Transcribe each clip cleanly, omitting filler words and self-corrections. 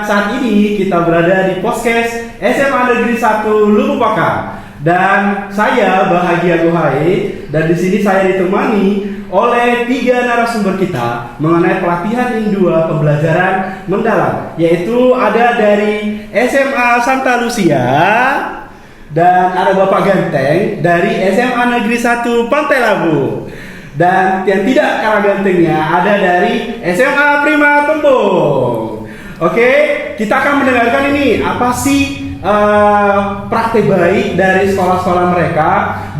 saat ini kita berada di Podcast SMA Negeri 1 Lumupaka. Dan saya Bahagia Gohae, dan di sini saya ditemani oleh 3 narasumber kita mengenai pelatihan IN2 pembelajaran mendalam, yaitu ada dari SMA Santa Lucia dan ada Bapak Ganteng dari SMA Negeri 1 Pantai Labu. Dan yang tidak kalah gantengnya ada dari SMA Prima Tembung. Oke, kita akan mendengarkan ini apa sih praktek baik dari sekolah-sekolah mereka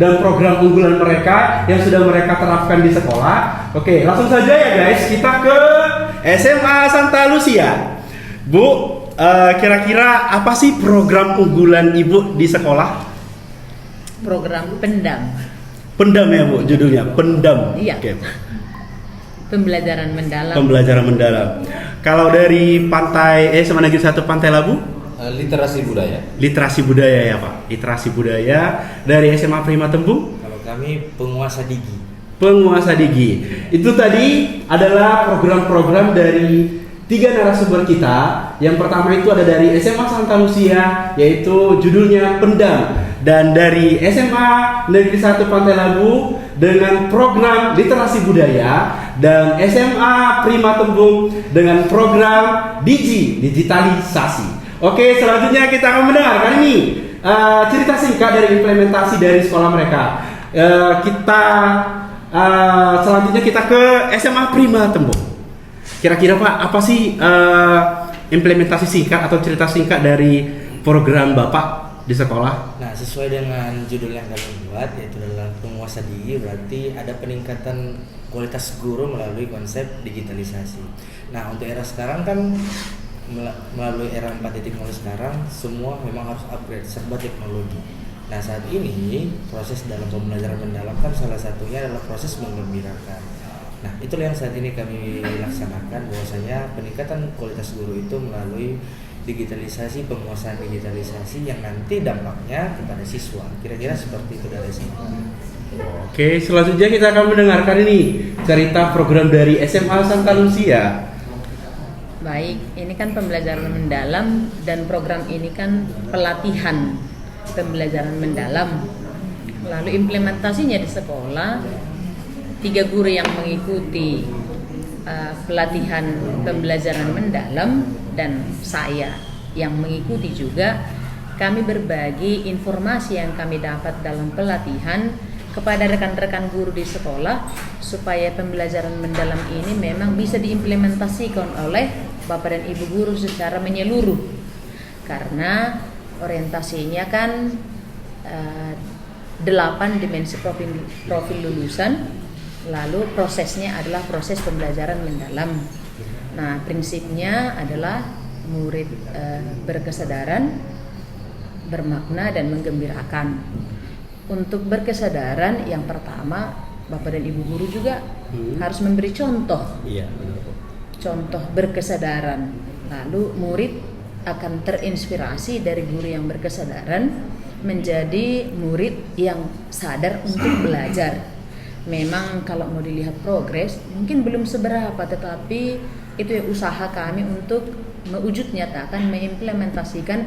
dan program unggulan mereka yang sudah mereka terapkan di sekolah. Oke, langsung saja ya guys, kita ke SMA Santa Lucia. Bu, kira-kira apa sih program unggulan Ibu di sekolah? Program Pendam. Pendam ya Bu, judulnya Pendam. Iya. Oke. Pembelajaran mendalam. Pembelajaran mendalam. Kalau dari SMA Negeri 1 Pantai Labu? Literasi budaya. Literasi budaya ya Pak. Literasi budaya. Dari SMA Prima Tembung? Kalau kami penguasa digi. Penguasa digi. Itu tadi adalah program-program dari 3 narasumber kita. Yang pertama itu ada dari SMA Santa Lucia, yaitu judulnya Pendam. Dan dari SMA Negeri 1 Pantai Labu dengan program literasi budaya. Dan SMA Prima Tembung dengan program digitalisasi. Oke, selanjutnya kita akan mendengarkan ini cerita singkat dari implementasi dari sekolah mereka. Selanjutnya kita ke SMA Prima Tembung. Kira-kira Pak, apa sih implementasi singkat atau cerita singkat dari program Bapak di sekolah? Nah, sesuai dengan judul yang kami buat, yaitu adalah penguasa digi, berarti ada peningkatan kualitas guru melalui konsep digitalisasi. Nah, untuk era sekarang kan melalui era 4.0 sekarang semua memang harus upgrade serba teknologi. Nah, saat ini proses dalam pembelajaran mendalam kan salah satunya adalah proses menggembirakan. Nah, itulah yang saat ini kami laksanakan, bahwasanya peningkatan kualitas guru itu melalui digitalisasi, penguasaan digitalisasi yang nanti dampaknya kepada siswa. Kira-kira seperti itu dari SMA. Oke, selanjutnya kita akan mendengarkan ini cerita program dari SMA Santa Lucia. Baik, ini kan pembelajaran mendalam dan program ini kan pelatihan pembelajaran mendalam. Lalu implementasinya di sekolah, 3 guru yang mengikuti pelatihan pembelajaran mendalam dan saya yang mengikuti juga. Kami berbagi informasi yang kami dapat dalam pelatihan kepada rekan-rekan guru di sekolah supaya pembelajaran mendalam ini memang bisa diimplementasikan oleh Bapak dan Ibu guru secara menyeluruh, karena orientasinya kan 8 dimensi profil lulusan, lalu prosesnya adalah proses pembelajaran mendalam. Nah, prinsipnya adalah murid berkesadaran, bermakna dan menggembirakan. Untuk berkesadaran, yang pertama Bapak dan Ibu guru juga harus memberi contoh. Iya. Contoh berkesadaran. Lalu murid akan terinspirasi dari guru yang berkesadaran menjadi murid yang sadar untuk belajar. Memang kalau mau dilihat progres mungkin belum seberapa, tetapi itu ya usaha kami untuk mewujud nyatakan, mengimplementasikan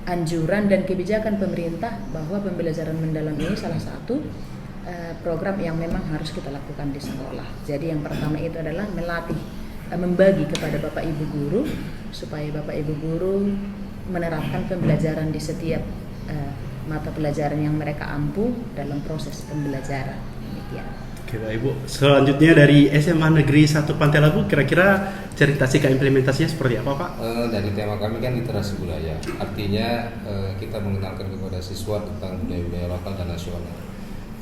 anjuran dan kebijakan pemerintah bahwa pembelajaran mendalam ini salah satu program yang memang harus kita lakukan di sekolah. Jadi yang pertama itu adalah membagi kepada Bapak Ibu guru supaya Bapak Ibu guru menerapkan pembelajaran di setiap mata pelajaran yang mereka ampu dalam proses pembelajaran. Demikian. Oke Pak Ibu, selanjutnya dari SMA Negeri 1 Pantai Labu, kira-kira cerita singkat implementasinya seperti apa Pak? Dari tema kami kan literasi budaya, artinya kita mengenalkan kepada siswa tentang budaya-budaya lokal dan nasional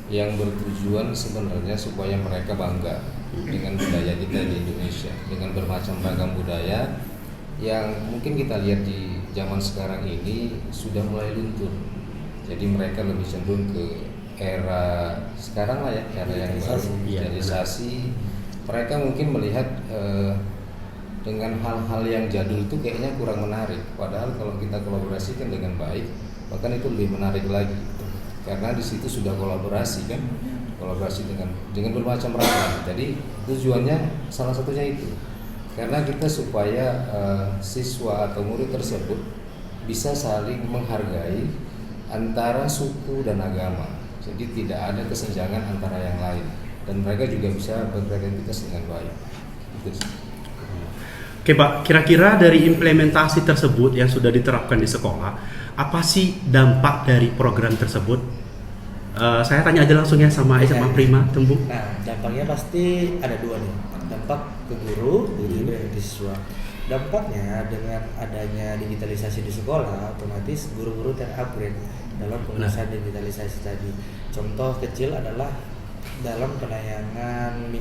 yang bertujuan sebenarnya supaya mereka bangga dengan budaya kita di Indonesia, dengan bermacam ragam budaya yang mungkin kita lihat di zaman sekarang ini sudah mulai luntur. Jadi mereka lebih cenderung ke era sekarang lah ya, era yang baru, digitalisasi. Mereka mungkin melihat dengan hal-hal yang jadul itu kayaknya kurang menarik. Padahal kalau kita kolaborasikan dengan baik, bahkan itu lebih menarik lagi. Karena di situ sudah kolaborasi kan, kolaborasi dengan bermacam ragam. Jadi tujuannya salah satunya itu. karena kita supaya siswa atau murid tersebut bisa saling menghargai antara suku dan agama. Jadi tidak ada kesenjangan antara yang lain dan mereka juga bisa beridentitas dengan baik. Itu sih. Oke Pak, kira-kira dari implementasi tersebut yang sudah diterapkan di sekolah, apa sih dampak dari program tersebut? Saya tanya aja langsung ya sama SMA Prima, Tembung. Nah, dampaknya pasti ada dua nih. Dampak ke guru, juga dan ke siswa. Dampaknya dengan adanya digitalisasi di sekolah, otomatis guru-guru terupgrade dalam penguasaan digitalisasi tadi. Contoh kecil adalah dalam penayangan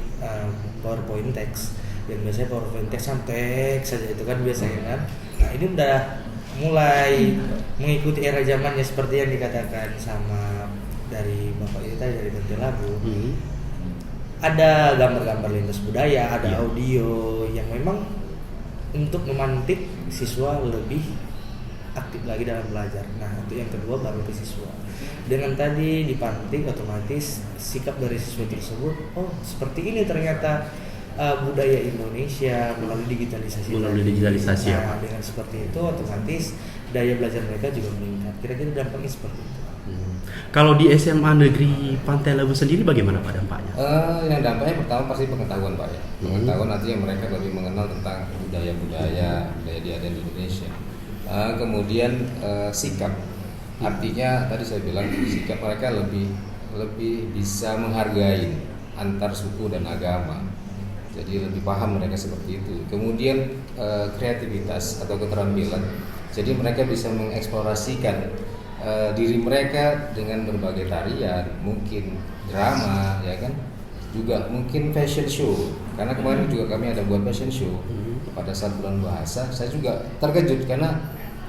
PowerPoint text, yang biasanya PowerPoint text sampai saja itu kan biasanya kan. Nah, ini udah mulai mengikuti era zamannya seperti yang dikatakan sama dari Bapak itu tadi, dari Bente Labu. Ada gambar-gambar lintas budaya, ada audio yang memang untuk memantik siswa lebih aktif lagi dalam belajar. Nah, itu yang kedua baru ke siswa. Dengan tadi dipantik, otomatis sikap dari siswa tersebut, oh seperti ini ternyata budaya Indonesia melalui digitalisasi. Nah, dengan seperti itu otomatis daya belajar mereka juga meningkat. Kira-kira dampaknya seperti itu. Kalau di SMA Negeri Pantai Labu sendiri bagaimana Pak dampaknya? Yang dampaknya pertama pasti pengetahuan Pak ya. Pengetahuan artinya mereka lebih mengenal tentang budaya di Indonesia. Kemudian sikap, artinya tadi saya bilang sikap mereka lebih bisa menghargai antar suku dan agama. Jadi lebih paham mereka seperti itu. Kemudian kreativitas atau keterampilan. Jadi mereka bisa mengeksplorasikan diri mereka dengan berbagai tarian, mungkin drama, ya kan, juga mungkin fashion show. Karena kemarin juga kami ada buat fashion show pada saat bulan bahasa. Saya juga terkejut karena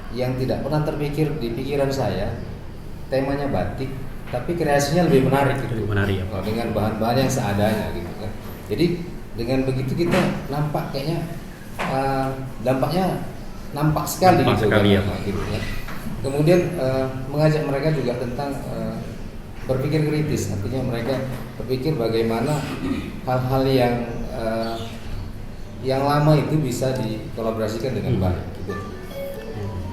yang tidak pernah terpikir di pikiran saya, temanya batik, tapi kreasinya lebih menarik gitu. Menarik ya Pak. Dengan bahan-bahan yang seadanya gitu kan. Jadi dengan begitu kita nampak kayaknya dampaknya nampak sekali nampak gitu sekali kan, ya Pak. Gitu ya. Kemudian mengajak mereka juga tentang berpikir kritis, artinya mereka berpikir bagaimana hal-hal yang lama itu bisa dikolaborasikan dengan baik. Gitu.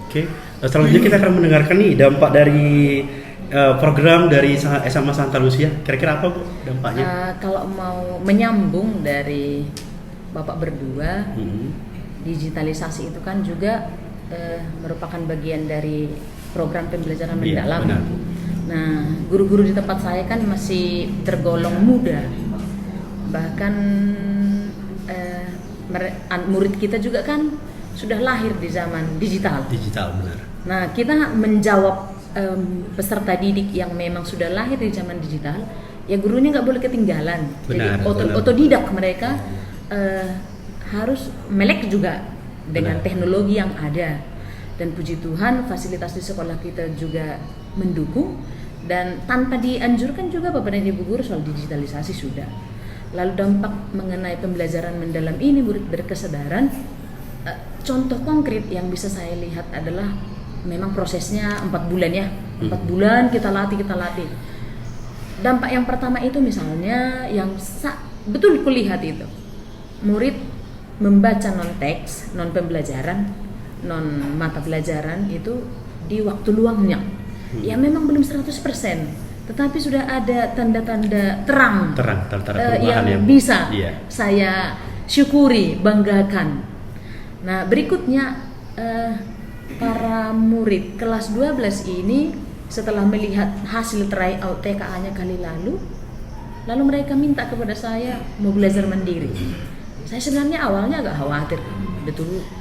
Oke, selanjutnya kita akan mendengarkan nih dampak dari program dari SMA Santa Lucia. Kira-kira apa Bu dampaknya? Kalau mau menyambung dari Bapak berdua, digitalisasi itu kan juga merupakan bagian dari program pembelajaran mendalam. Benar. Nah, guru-guru di tempat saya kan masih tergolong muda, bahkan murid kita juga kan sudah lahir di zaman digital. Digital, benar. Nah, kita menjawab peserta didik yang memang sudah lahir di zaman digital, ya gurunya nggak boleh ketinggalan. Benar, jadi otodidak mereka harus melek juga dengan teknologi yang ada. Dan puji Tuhan fasilitas di sekolah kita juga mendukung, dan tanpa dianjurkan juga Bapak dan Ibu guru soal digitalisasi sudah. Lalu dampak mengenai pembelajaran mendalam ini murid berkesadaran, contoh konkret yang bisa saya lihat adalah memang prosesnya 4 bulan ya. 4 bulan kita latih. Dampak yang pertama itu misalnya yang betul kulihat itu, murid membaca non teks, non pembelajaran, non mata pelajaran itu di waktu luangnya. Ya memang belum 100%, tetapi sudah ada tanda-tanda terang yang bisa saya syukuri, banggakan. Nah, berikutnya para murid kelas 12 ini setelah melihat hasil tryout TKA-nya kali lalu mereka minta kepada saya mau belajar mandiri. Saya sebenarnya awalnya agak khawatir,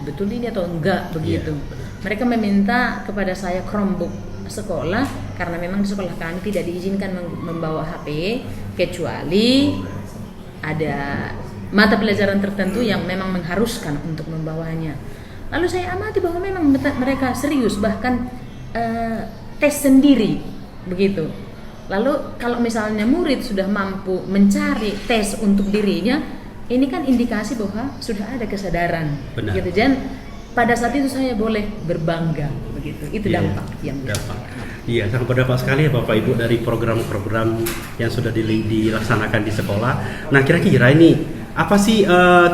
betul ini atau enggak begitu. Mereka meminta kepada saya Chromebook sekolah karena memang di sekolah kami tidak diizinkan membawa HP kecuali ada mata pelajaran tertentu yang memang mengharuskan untuk membawanya. Lalu saya amati bahwa memang mereka serius, bahkan tes sendiri begitu. Lalu kalau misalnya murid sudah mampu mencari tes untuk dirinya, ini kan indikasi bahwa sudah ada kesadaran. Benar. Gitu. Dan pada saat itu saya boleh berbangga begitu. Itu dampak yang dampak. Iya, sangat berdampak sekali ya Bapak Ibu dari program-program yang sudah dilaksanakan di sekolah. Nah, kira-kira ini apa sih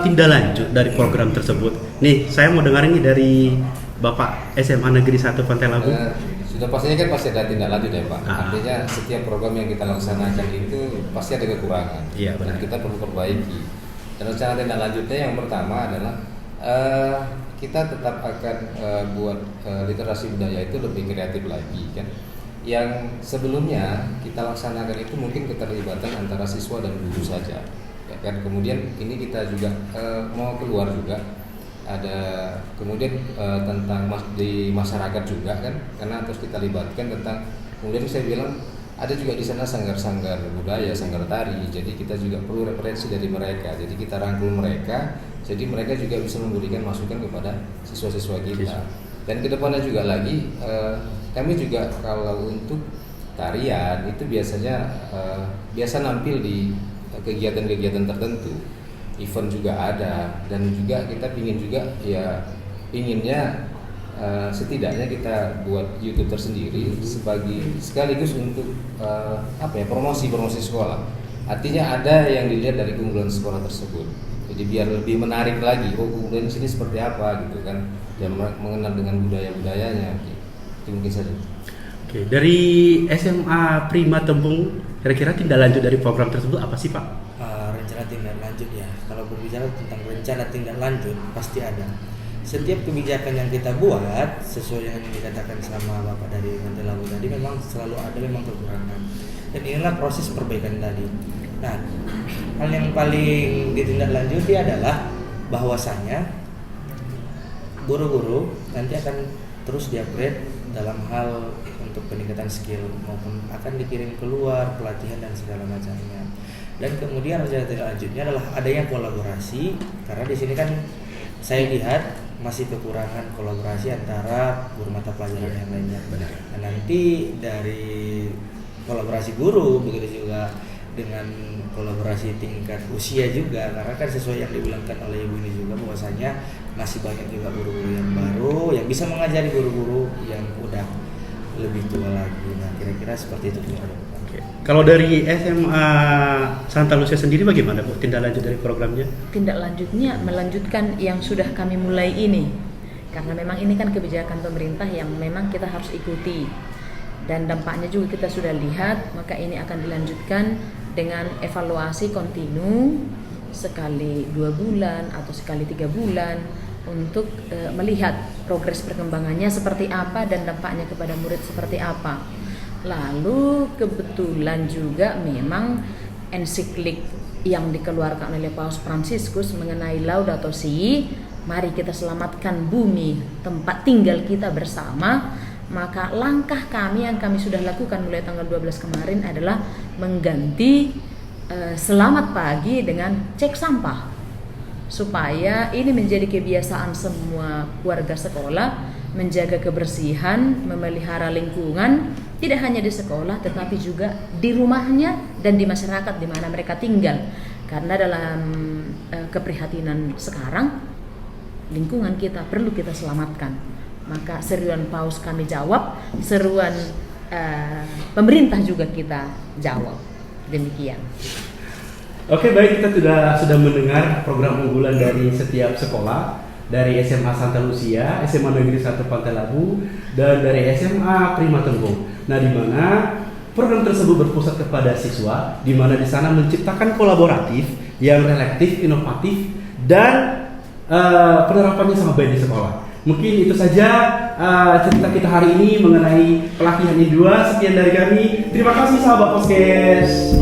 tindak lanjut dari program tersebut? Nih, saya mau dengar ini dari Bapak SMA Negeri 1 Pantai Labu. Sudah pastinya kan pasti ada tindak lanjut ya Pak. Ah. Artinya setiap program yang kita laksanakan itu pasti ada kekurangan. Iya, benar. Dan kita perlu perbaiki. Dan rencana tindak lanjutnya yang pertama adalah kita tetap akan buat literasi budaya itu lebih kreatif lagi kan. Yang sebelumnya kita laksanakan itu mungkin keterlibatan antara siswa dan guru saja. Ya kan, kemudian ini kita juga mau keluar juga ada kemudian tentang di masyarakat juga kan, karena terus kita libatkan tentang, kemudian saya bilang ada juga di sana sanggar-sanggar budaya, sanggar tari, jadi kita juga perlu referensi dari mereka, jadi kita rangkul mereka, jadi mereka juga bisa memberikan masukan kepada siswa-siswa kita. Dan kedepannya juga lagi kami juga kalau untuk tarian itu biasanya biasa nampil di kegiatan-kegiatan tertentu, event juga ada, dan juga kita inginnya setidaknya kita buat YouTube tersendiri sekaligus untuk promosi sekolah. Artinya ada yang dilihat dari keunggulan sekolah tersebut. Jadi biar lebih menarik lagi, keunggulan di sini seperti apa gitu kan, dan mengenal dengan budayanya. Itu mungkin saja. Oke, dari SMA Prima Tembung, kira-kira tindak lanjut dari program tersebut apa sih Pak? Rencana tindak lanjut ya. Kalau berbicara tentang rencana tindak lanjut pasti ada. Setiap kebijakan yang kita buat sesuai dengan yang dikatakan sama Bapak dari Pantai Labu tadi, memang selalu ada memang kekurangan. Dan inilah proses perbaikan tadi. Nah, hal yang paling ditindaklanjuti adalah bahwasanya guru-guru nanti akan terus di-upgrade dalam hal untuk peningkatan skill, maupun akan dikirim keluar pelatihan dan segala macamnya. Dan kemudian rencana tindak lanjutnya adalah adanya kolaborasi, karena di sini kan saya lihat masih kekurangan kolaborasi antara guru mata pelajaran yang lainnya. Nah, nanti dari kolaborasi guru, begitu juga dengan kolaborasi tingkat usia juga, karena kan sesuai yang dibilangkan oleh ibu ini juga bahwasanya masih banyak juga guru-guru yang baru yang bisa mengajari guru-guru yang udah lebih tua lagi. Nah, kira-kira seperti itu. Kalau dari SMA Santa Lucia sendiri bagaimana Bu tindak lanjut dari programnya? Tindak lanjutnya melanjutkan yang sudah kami mulai ini, karena memang ini kan kebijakan pemerintah yang memang kita harus ikuti, dan dampaknya juga kita sudah lihat, maka ini akan dilanjutkan dengan evaluasi kontinu sekali 2 bulan atau sekali 3 bulan untuk melihat progres perkembangannya seperti apa dan dampaknya kepada murid seperti apa. Lalu kebetulan juga memang ensiklik yang dikeluarkan oleh Paus Fransiskus mengenai Laudato Si, mari kita selamatkan bumi tempat tinggal kita bersama. Maka langkah kami yang kami sudah lakukan mulai tanggal 12 kemarin adalah mengganti selamat pagi dengan cek sampah, supaya ini menjadi kebiasaan semua warga sekolah menjaga kebersihan, memelihara lingkungan, tidak hanya di sekolah tetapi juga di rumahnya dan di masyarakat di mana mereka tinggal. Karena dalam keprihatinan sekarang, lingkungan kita perlu kita selamatkan. Maka seruan Paus kami jawab, seruan pemerintah juga kita jawab. Demikian. Oke, baik, kita sudah mendengar program unggulan dari setiap sekolah, dari SMA Santa Lucia, SMA Negeri 1 Pantai Labu, dan dari SMA Prima Tembung. Nah, di mana program tersebut berpusat kepada siswa, di mana di sana menciptakan kolaboratif yang relaktif, inovatif, dan penerapannya sangat baik di sekolah. Mungkin itu saja cerita kita hari ini mengenai pelatihan I2. Sekian dari kami. Terima kasih sahabat Podcast.